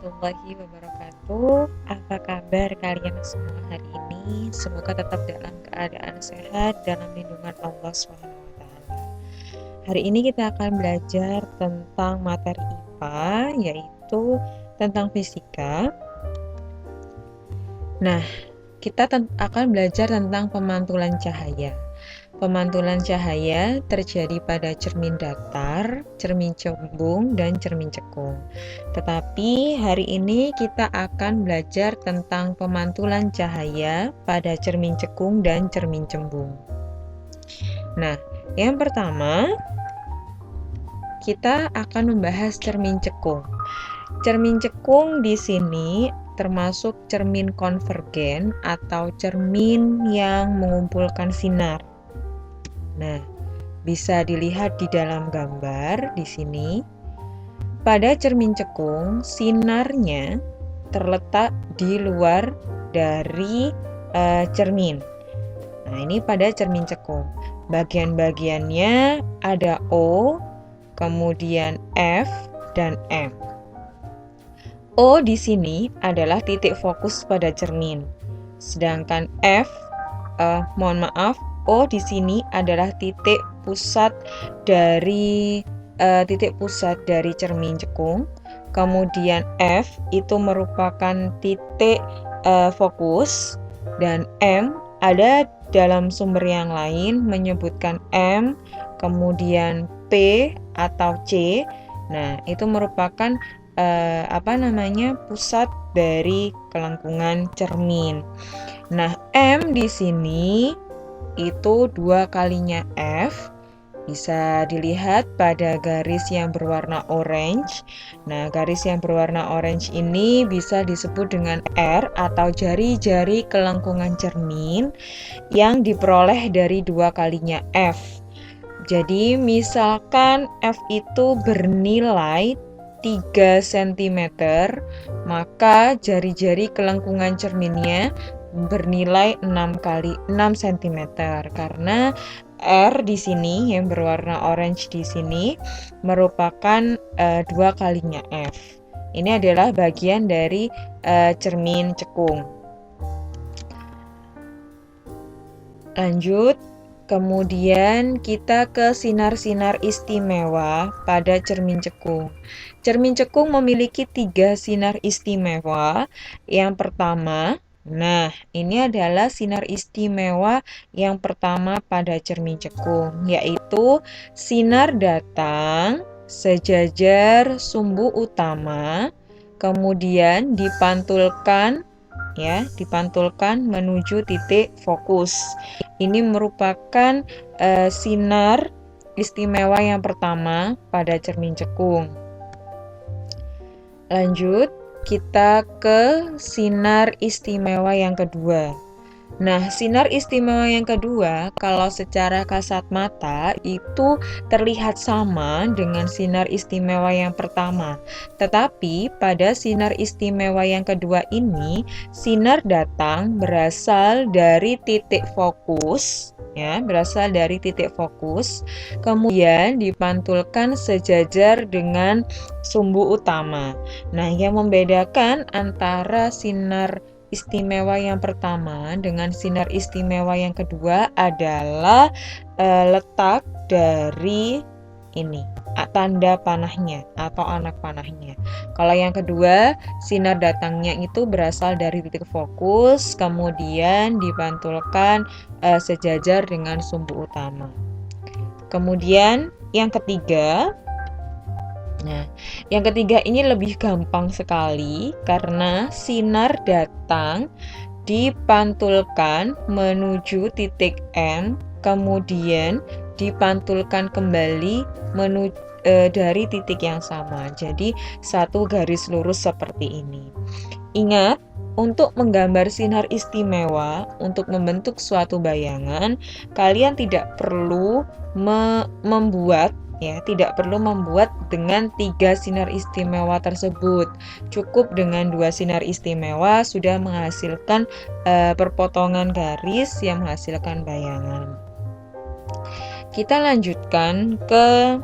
warahmatullahi wabarakatuh. Apa kabar kalian semua hari ini? Semoga tetap dalam keadaan sehat dalam lindungan Allah SWT. Hari ini kita akan belajar tentang materi IPA, yaitu tentang fisika. Nah, kita akan belajar tentang pemantulan cahaya. Pemantulan cahaya terjadi pada cermin datar, cermin cembung, dan cermin cekung. Tetapi hari ini kita akan belajar tentang pemantulan cahaya pada cermin cekung dan cermin cembung. Nah, yang pertama kita akan membahas cermin cekung. Cermin cekung di sini termasuk cermin konvergen atau cermin yang mengumpulkan sinar. Nah, bisa dilihat di dalam gambar di sini. Pada cermin cekung, sinarnya terletak di luar dari cermin. Nah, ini pada cermin cekung. Bagian-bagiannya ada O, kemudian F, dan M. O di sini adalah titik fokus pada cermin. Sedangkan O di sini adalah titik pusat dari cermin cekung. Kemudian F itu merupakan titik fokus, dan M ada dalam sumber yang lain menyebutkan M, kemudian P atau C. Nah, itu merupakan pusat dari kelengkungan cermin. Nah, M di sini itu 2 kalinya F, bisa dilihat pada garis yang berwarna orange. Nah, garis yang berwarna orange ini bisa disebut dengan R atau jari-jari kelengkungan cermin yang diperoleh dari 2 kalinya F. Jadi, misalkan F itu bernilai 3 cm, maka jari-jari kelengkungan cerminnya bernilai 6 kali 6 cm, karena R di sini yang berwarna orange di sini merupakan 2 kalinya F. Ini adalah bagian dari cermin cekung. Lanjut, kemudian kita ke sinar-sinar istimewa pada cermin cekung. Cermin cekung memiliki 3 sinar istimewa. Yang pertama, nah, ini adalah sinar istimewa yang pertama pada cermin cekung, yaitu sinar datang sejajar sumbu utama, kemudian dipantulkan menuju titik fokus. Ini merupakan sinar istimewa yang pertama pada cermin cekung. Lanjut, kita ke sinar istimewa yang kedua. Nah, sinar istimewa yang kedua, kalau secara kasat mata itu terlihat sama dengan sinar istimewa yang pertama. Tetapi pada sinar istimewa yang kedua ini, sinar datang berasal dari titik fokus, kemudian dipantulkan sejajar dengan sumbu utama. Nah, yang membedakan antara sinar istimewa yang pertama dengan sinar istimewa yang kedua adalah letak dari tanda panahnya atau anak panahnya. Kalau yang kedua, sinar datangnya itu berasal dari titik fokus, kemudian dipantulkan sejajar dengan sumbu utama. Kemudian yang ketiga, yang ketiga ini lebih gampang sekali karena sinar datang dipantulkan menuju titik M, kemudian dipantulkan kembali dari titik yang sama. Jadi satu garis lurus seperti ini. Ingat, untuk menggambar sinar istimewa, untuk membentuk suatu bayangan, kalian tidak perlu membuat dengan 3 sinar istimewa tersebut. Cukup dengan 2 sinar istimewa sudah menghasilkan perpotongan garis yang menghasilkan bayangan. Kita lanjutkan ke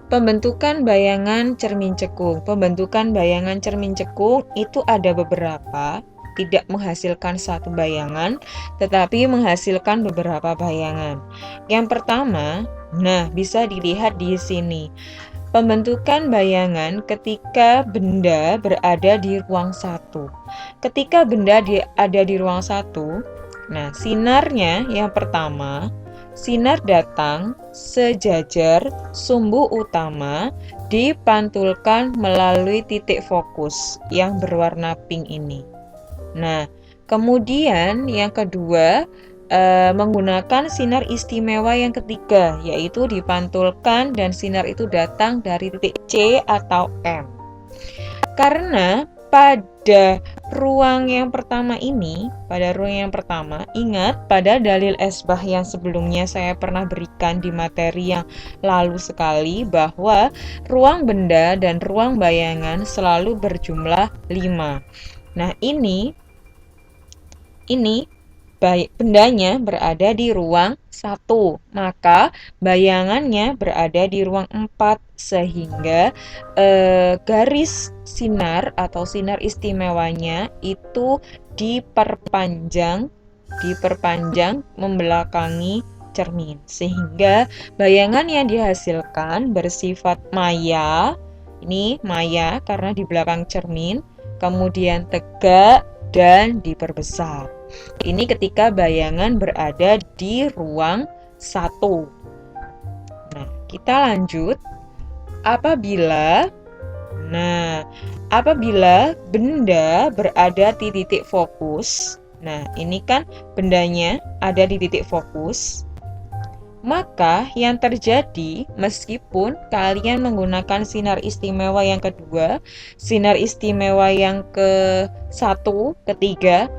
Pembentukan bayangan cermin cekung. Pembentukan bayangan cermin cekung itu ada beberapa, tidak menghasilkan satu bayangan, tetapi menghasilkan beberapa bayangan. Yang pertama, nah bisa dilihat di sini. Pembentukan bayangan ketika benda berada di ruang satu. Ketika benda ada di ruang satu, nah sinarnya yang pertama, sinar datang sejajar sumbu utama dipantulkan melalui titik fokus yang berwarna pink ini. Nah, kemudian yang kedua menggunakan sinar istimewa yang ketiga, yaitu dipantulkan dan sinar itu datang dari titik C atau M. Karena pada ruang yang pertama ini, ingat pada dalil esbah yang sebelumnya saya pernah berikan di materi yang lalu sekali bahwa ruang benda dan ruang bayangan selalu berjumlah 5. Nah, ini bendanya berada di ruang 1, maka bayangannya berada di ruang 4, sehingga garis sinar atau sinar istimewanya itu diperpanjang membelakangi cermin, sehingga bayangan yang dihasilkan bersifat maya. Ini maya karena di belakang cermin, kemudian tegak dan diperbesar. Ini ketika bayangan berada di ruang 1. Nah, kita lanjut. Apabila benda berada di titik fokus. Nah, ini kan bendanya ada di titik fokus. Maka yang terjadi, meskipun kalian menggunakan sinar istimewa yang kedua, sinar istimewa yang ke-1, ketiga,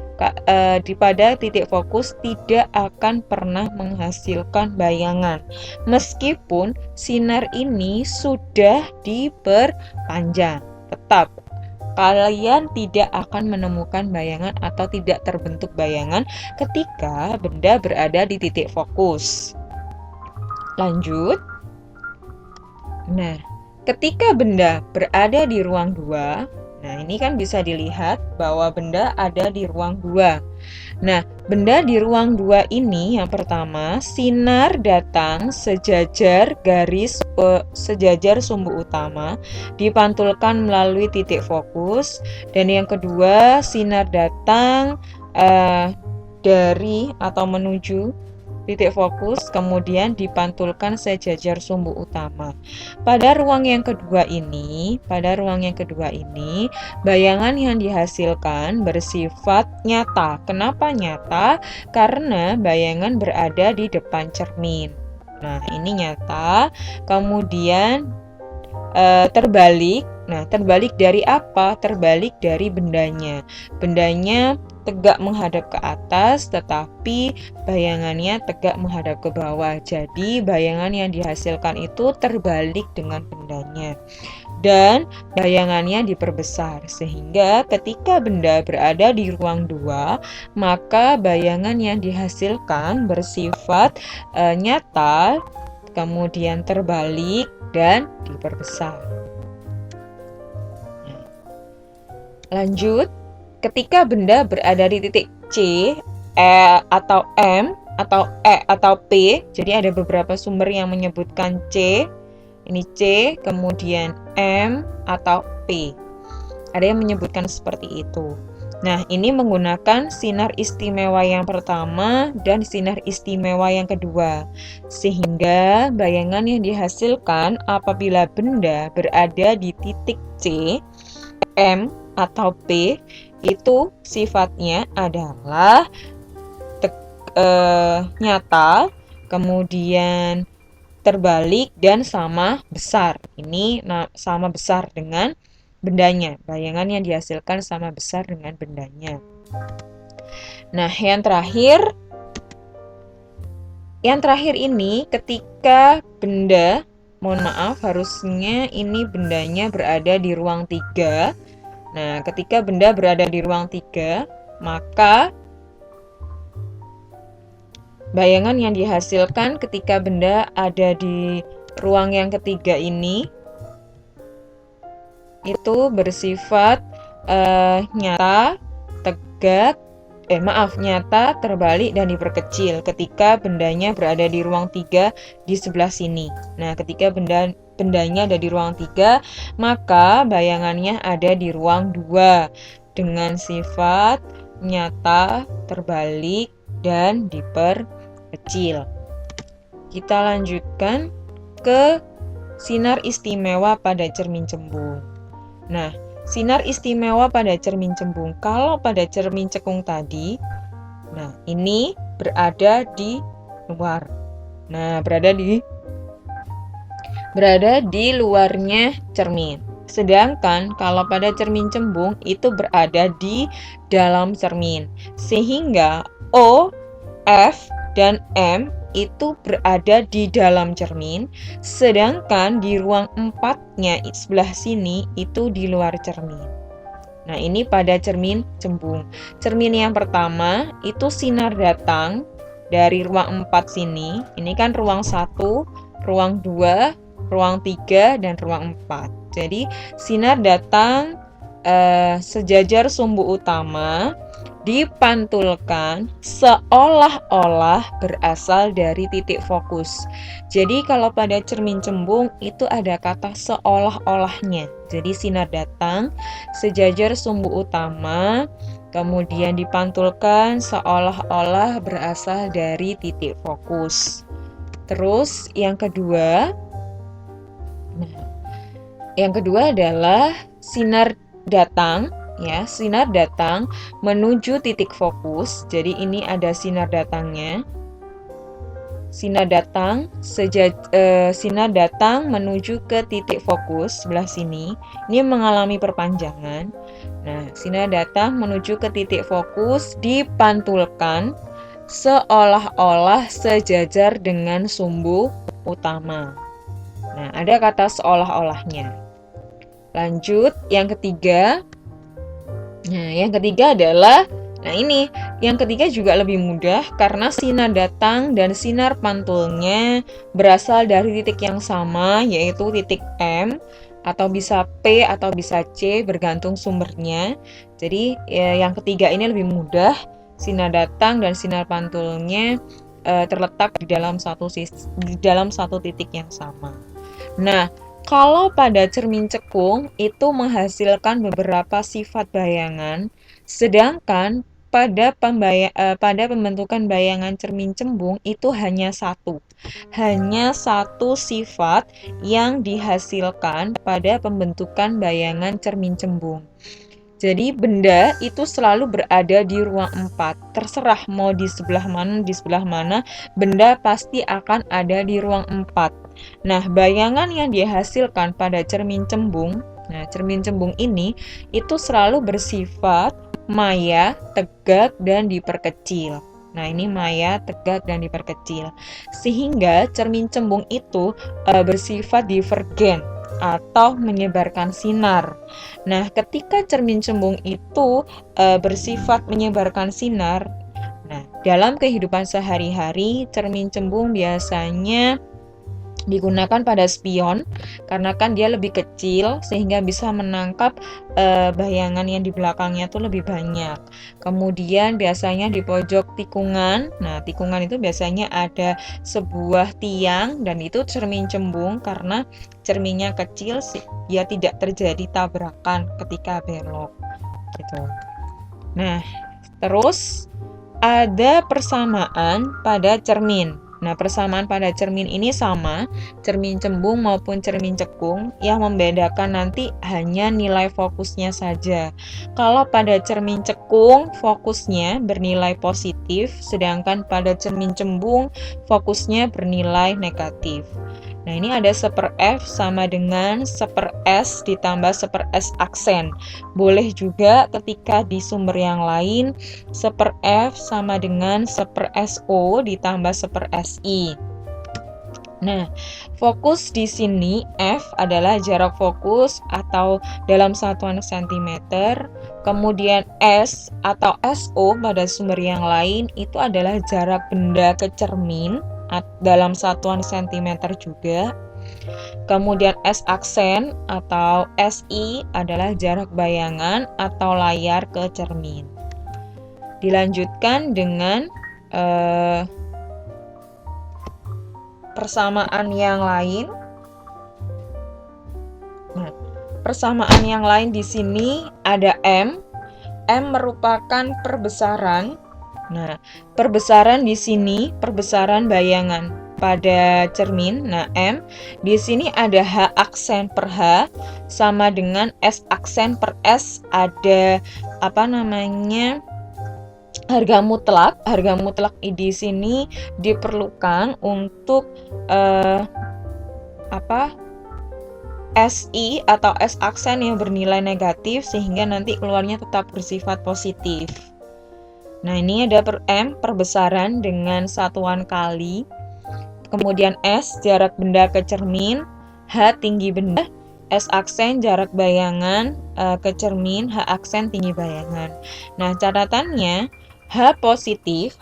pada titik fokus tidak akan pernah menghasilkan bayangan, meskipun sinar ini sudah diperpanjang. Tetap kalian tidak akan menemukan bayangan atau tidak terbentuk bayangan ketika benda berada di titik fokus. Lanjut. Nah, ketika benda berada di ruang 2, nah ini kan bisa dilihat bahwa benda ada di ruang 2. Nah, benda di ruang 2 ini yang pertama, sinar datang sejajar sumbu utama dipantulkan melalui titik fokus, dan yang kedua, sinar datang dari atau menuju titik fokus, kemudian dipantulkan sejajar sumbu utama. Pada ruang yang kedua ini, bayangan yang dihasilkan bersifat nyata. Kenapa nyata? Karena bayangan berada di depan cermin. Nah, ini nyata. Kemudian terbalik. Nah, terbalik dari apa? Terbalik dari bendanya. Bendanya tegak menghadap ke atas, tetapi bayangannya tegak menghadap ke bawah. Jadi, bayangan yang dihasilkan itu terbalik dengan bendanya. Dan bayangannya diperbesar, sehingga ketika benda berada di ruang 2, maka bayangan yang dihasilkan bersifat nyata, kemudian terbalik, dan diperbesar. Lanjut, ketika benda berada di titik C, atau M, atau E, atau P, jadi ada beberapa sumber yang menyebutkan C, ini C, kemudian M, atau P. Ada yang menyebutkan seperti itu. Nah, ini menggunakan sinar istimewa yang pertama dan sinar istimewa yang kedua, sehingga bayangan yang dihasilkan apabila benda berada di titik C, M, atau P itu sifatnya adalah nyata, kemudian terbalik, dan sama besar. Ini sama besar dengan bendanya. Bayangan yang dihasilkan sama besar dengan bendanya. Nah, yang terakhir ini ketika benda, mohon maaf, harusnya ini bendanya berada di ruang 3. Nah, ketika benda berada di ruang 3, maka bayangan yang dihasilkan ketika benda ada di ruang yang ketiga ini itu bersifat nyata, tegak, nyata, terbalik, dan diperkecil ketika bendanya berada di ruang 3 di sebelah sini. Nah, ketika bendanya ada di ruang 3, maka bayangannya ada di ruang 2 dengan sifat nyata, terbalik, dan diperkecil. Kita lanjutkan ke sinar istimewa pada cermin cembung. Nah, sinar istimewa pada cermin cembung. Kalau pada cermin cekung tadi, nah ini berada di luar. Nah, berada di luarnya cermin. Sedangkan kalau pada cermin cembung itu berada di dalam cermin. Sehingga O, F, dan M itu berada di dalam cermin, sedangkan di ruang 4-nya sebelah sini itu di luar cermin. Nah, ini pada cermin cembung. Cermin yang pertama itu sinar datang dari ruang 4 sini. Ini kan ruang 1, ruang 2, ruang 3, dan ruang 4. Jadi, sinar datang sejajar sumbu utama dipantulkan seolah-olah berasal dari titik fokus. Jadi kalau pada cermin cembung itu ada kata seolah-olahnya. Jadi sinar datang sejajar sumbu utama, kemudian dipantulkan seolah-olah berasal dari titik fokus. Terus yang kedua adalah sinar datang. Ya, sinar datang menuju titik fokus. Jadi ini ada sinar datangnya. Sinar datang menuju ke titik fokus sebelah sini. Ini mengalami perpanjangan. Nah, sinar datang menuju ke titik fokus dipantulkan seolah-olah sejajar dengan sumbu utama. Nah, ada kata seolah-olahnya. Lanjut, yang ketiga. Nah, yang ketiga adalah, yang ketiga juga lebih mudah karena sinar datang dan sinar pantulnya berasal dari titik yang sama, yaitu titik M, atau bisa P atau bisa C, bergantung sumbernya. Jadi, yang ketiga ini lebih mudah, sinar datang dan sinar pantulnya terletak di dalam satu titik yang sama. Nah, kalau pada cermin cekung itu menghasilkan beberapa sifat bayangan, sedangkan pada pembentukan bayangan cermin cembung itu hanya satu sifat yang dihasilkan pada pembentukan bayangan cermin cembung. Jadi benda itu selalu berada di ruang 4. Terserah mau di sebelah mana, benda pasti akan ada di ruang 4. Nah, bayangan yang dihasilkan pada cermin cembung, cermin cembung ini itu selalu bersifat maya, tegak, dan diperkecil. Nah, ini maya, tegak, dan diperkecil. Sehingga cermin cembung itu bersifat divergen atau menyebarkan sinar. Nah, ketika cermin cembung itu bersifat menyebarkan sinar, nah, dalam kehidupan sehari-hari, cermin cembung biasanya digunakan pada spion karena kan dia lebih kecil sehingga bisa menangkap bayangan yang di belakangnya tuh lebih banyak. Kemudian biasanya di pojok tikungan. Nah, tikungan itu biasanya ada sebuah tiang dan itu cermin cembung karena cerminnya kecil ya tidak terjadi tabrakan ketika belok gitu. Nah, terus ada persamaan pada cermin. Nah, persamaan pada cermin ini sama, cermin cembung maupun cermin cekung, yang membedakan nanti hanya nilai fokusnya saja. Kalau pada cermin cekung, fokusnya bernilai positif, sedangkan pada cermin cembung, fokusnya bernilai negatif. Nah, ini ada 1/F sama dengan 1/S ditambah 1/S aksen. Boleh juga ketika di sumber yang lain 1/F sama dengan 1/SO ditambah 1/SI. Nah, fokus di sini F adalah jarak fokus atau dalam satuan cm. Kemudian S atau SO pada sumber yang lain itu adalah jarak benda ke cermin dalam satuan cm juga. Kemudian S aksen atau SI adalah jarak bayangan atau layar ke cermin. Dilanjutkan dengan persamaan yang lain. Nah, persamaan yang lain di sini ada M. M merupakan perbesaran. Nah, perbesaran di sini perbesaran bayangan pada cermin. Nah, M di sini ada H aksen per H sama dengan S aksen per S, ada harga mutlak. Harga mutlak di sini diperlukan untuk SI atau S aksen yang bernilai negatif sehingga nanti keluarnya tetap bersifat positif. Nah, ini ada M perbesaran dengan satuan kali. Kemudian S jarak benda ke cermin, H tinggi benda, S aksen jarak bayangan ke cermin, H aksen tinggi bayangan. Nah, catatannya H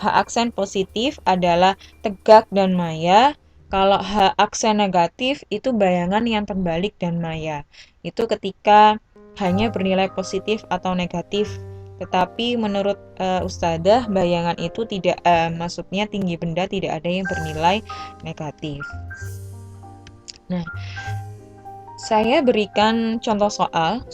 aksen positif adalah tegak dan maya. Kalau H aksen negatif itu bayangan yang terbalik dan maya. Itu ketika hanya bernilai positif atau negatif. Tetapi menurut Ustadzah, bayangan itu tidak, maksudnya tinggi benda tidak ada yang bernilai negatif. Nah, saya berikan contoh soal.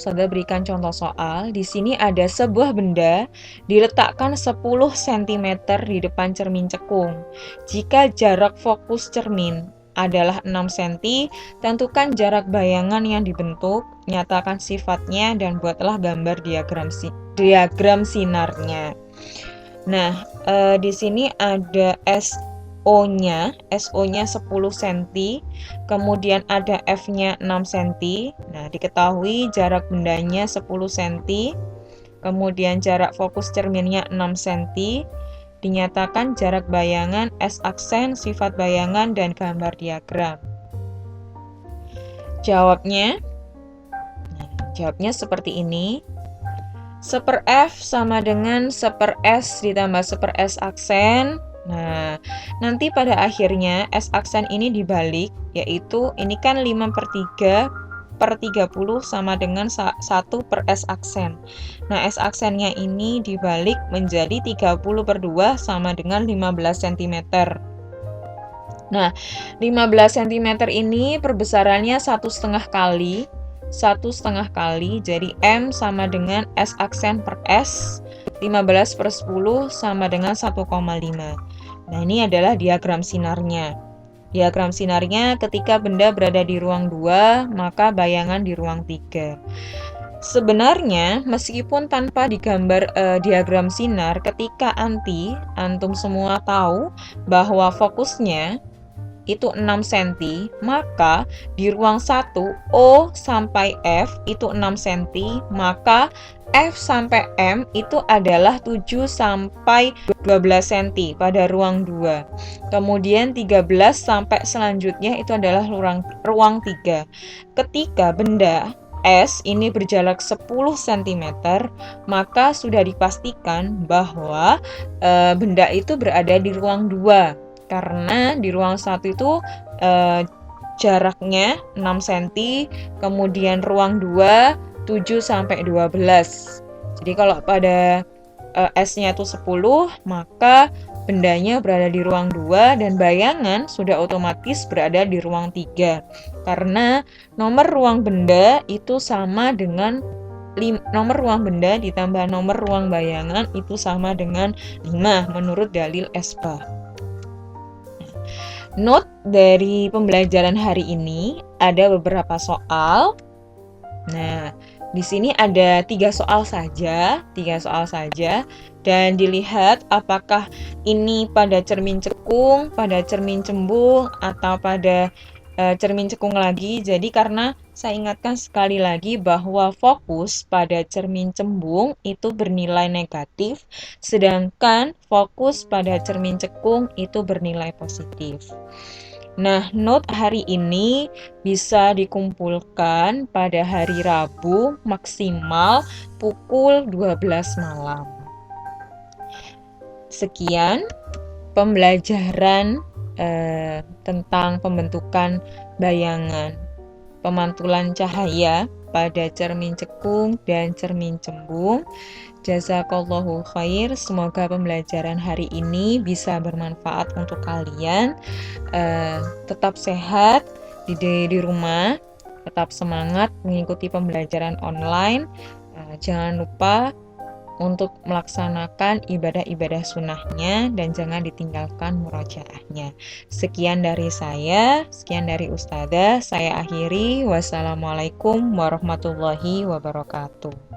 Di sini ada sebuah benda diletakkan 10 cm di depan cermin cekung. Jika jarak fokus cermin adalah 6 cm, tentukan jarak bayangan yang dibentuk, nyatakan sifatnya, dan buatlah gambar diagram sinarnya. Nah, di sini ada SO-nya 10 cm, kemudian ada F-nya 6 cm. Nah, diketahui jarak bendanya 10 cm, kemudian jarak fokus cerminnya 6 cm, dinyatakan jarak bayangan, S aksen, sifat bayangan, dan gambar diagram. Jawabnya seperti ini. 1/F sama dengan 1/S ditambah 1/S aksen. Nah, nanti pada akhirnya S aksen ini dibalik, yaitu ini kan 5/3/30 sama dengan 1/S aksen. Nah, S aksennya ini dibalik menjadi 30/2 sama dengan 15 cm. Nah, 15 cm ini perbesarannya 1,5 kali. 1,5 kali, jadi M sama dengan S aksen per S, 15/10 sama dengan 1,5. Nah, ini adalah diagram sinarnya. Diagram sinarnya ketika benda berada di ruang 2, maka bayangan di ruang 3. Sebenarnya, meskipun tanpa digambar diagram sinar, ketika antum semua tahu bahwa fokusnya itu 6 cm, maka di ruang 1 O sampai F itu 6 cm, maka F sampai M itu adalah 7 sampai 12 cm pada ruang 2. Kemudian 13 sampai selanjutnya itu adalah ruang 3. Ketika benda S ini berjarak 10 cm, maka sudah dipastikan bahwa benda itu berada di ruang 2. Karena di ruang 1 itu jaraknya 6 cm, kemudian ruang 2 7 sampai 12. Jadi kalau pada S-nya itu 10, maka bendanya berada di ruang 2 dan bayangan sudah otomatis berada di ruang 3. Karena nomor ruang benda itu sama dengan nomor ruang benda ditambah nomor ruang bayangan itu sama dengan 5 menurut dalil Esbah. Note dari pembelajaran hari ini ada beberapa soal. Nah, di sini ada 3 soal saja, dan dilihat apakah ini pada cermin cekung, pada cermin cembung, atau pada cermin cekung lagi. Jadi karena saya ingatkan sekali lagi bahwa fokus pada cermin cembung itu bernilai negatif, sedangkan fokus pada cermin cekung itu bernilai positif. Nah, note hari ini bisa dikumpulkan pada hari Rabu maksimal pukul 12 malam. Sekian pembelajaran tentang pembentukan bayangan pemantulan cahaya pada cermin cekung dan cermin cembung. Jazakallahu khair. Semoga pembelajaran hari ini bisa bermanfaat untuk kalian. Tetap sehat di rumah, tetap semangat mengikuti pembelajaran online. Jangan lupa untuk melaksanakan ibadah-ibadah sunnahnya dan jangan ditinggalkan murojaahnya. Sekian dari saya, sekian dari Ustazah. Saya akhiri. Wassalamualaikum warahmatullahi wabarakatuh.